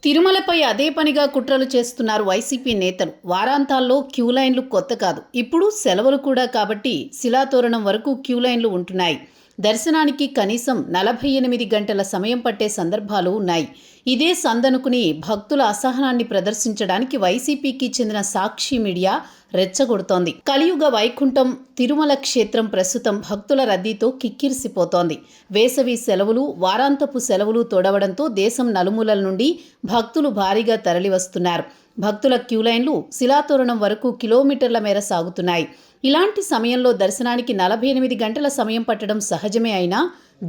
తిరుమలపై అదే పనిగా కుట్రలు చేస్తున్నారు వైసీపీ నేతలు. వారాంతాల్లో క్యూ లైన్లు కొత్త కాదు. ఇప్పుడు సెలవులు కూడా కాబట్టి శిలాతోరణం వరకు క్యూ లైన్లు ఉంటున్నాయి. దర్శనానికి కనీసం 48 గంటల సమయం పట్టే సందర్భాలు ఉన్నాయి. ఇదే సందనుకుని భక్తుల అసహనాన్ని ప్రదర్శించడానికి వైసీపీకి చెందిన సాక్షి మీడియా రెచ్చగొడుతోంది. కలియుగ వైకుంఠం తిరుమల క్షేత్రం ప్రస్తుతం భక్తుల రద్దీతో కిక్కిరిసిపోతోంది. వేసవి సెలవులు, వారాంతపు సెలవులు తోడవడంతో దేశం నలుమూలల నుండి భక్తులు భారీగా తరలివస్తున్నారు. భక్తుల క్యూలైన్లు శిలాతోరణం వరకు కిలోమీటర్ల మేర సాగుతున్నాయి. ఇలాంటి సమయంలో దర్శనానికి 48 గంటల సమయం పట్టడం సహజమే అయినా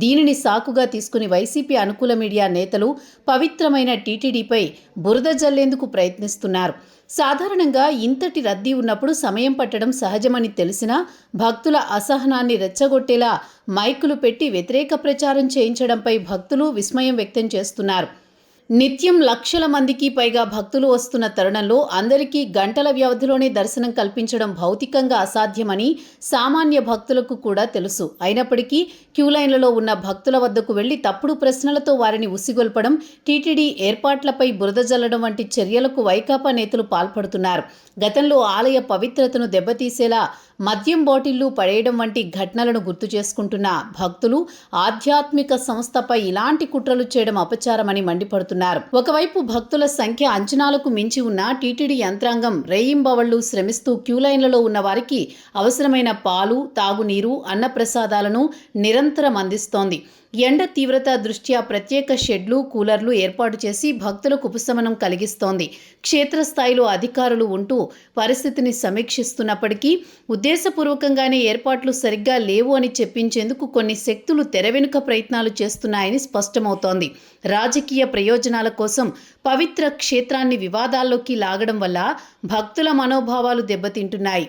దీనిని సాకుగా తీసుకుని వైసీపీ అనుకూల మీడియా నేతలు పవిత్రమైన టీటీడీపై బురద జల్లేందుకు ప్రయత్నిస్తున్నారు. సాధారణంగా ఇంతటి రద్దీ ఉన్నప్పుడు సమయం పట్టడం సహజమని తెలిసినా భక్తుల అసహనాన్ని రెచ్చగొట్టేలా మైకులు పెట్టి వ్యతిరేక ప్రచారం చేయించడంపై భక్తులు విస్మయం వ్యక్తం చేస్తున్నారు. నిత్యం లక్షల మందికి పైగా భక్తులు వస్తున్న తరుణంలో అందరికీ గంటల వ్యవధిలోనే దర్శనం కల్పించడం భౌతికంగా అసాధ్యమని సామాన్య భక్తులకు కూడా తెలుసు. అయినప్పటికీ క్యూలైన్లలో ఉన్న భక్తుల వద్దకు వెళ్లి తప్పుడు ప్రశ్నలతో వారిని ఉసిగొల్పడం, టీటీడీ ఏర్పాట్లపై బురద జల్లడం వంటి చర్యలకు వైకాపా నేతలు పాల్పడుతున్నారు. గతంలో ఆలయ పవిత్రతను దెబ్బతీసేలా మద్యం బాటిళ్లు పడేయడం వంటి ఘటనలను గుర్తు చేసుకుంటున్న భక్తులు ఆధ్యాత్మిక సంస్థపై ఇలాంటి కుట్రలు చేయడం అపచారమని మండిపడుతున్నారు. ఒకవైపు భక్తుల సంఖ్య అంచనాలకు మించి ఉన్న టీటీడీ యంత్రాంగం రేయింబవళ్లు శ్రమిస్తూ క్యూలైన్లలో ఉన్న వారికి అవసరమైన పాలు, తాగునీరు, అన్నప్రసాదాలను నిరంతరం అందిస్తోంది. ఎండ తీవ్రత దృష్ట్యా ప్రత్యేక షెడ్లు, కూలర్లు ఏర్పాటు చేసి భక్తులకు ఉపశమనం కలిగిస్తోంది. క్షేత్రస్థాయిలో అధికారులు ఉంటూ పరిస్థితిని సమీక్షిస్తున్నప్పటికీ ఉద్దేశపూర్వకంగానే ఏర్పాట్లు సరిగ్గా లేవు అని చెప్పించేందుకు కొన్ని శక్తులు తెరవెనుక ప్రయత్నాలు చేస్తున్నాయని స్పష్టమవుతోంది. రాజకీయ ప్రయోజనాల కోసం పవిత్ర క్షేత్రాన్ని వివాదాల్లోకి లాగడం వల్ల భక్తుల మనోభావాలు దెబ్బతింటున్నాయి.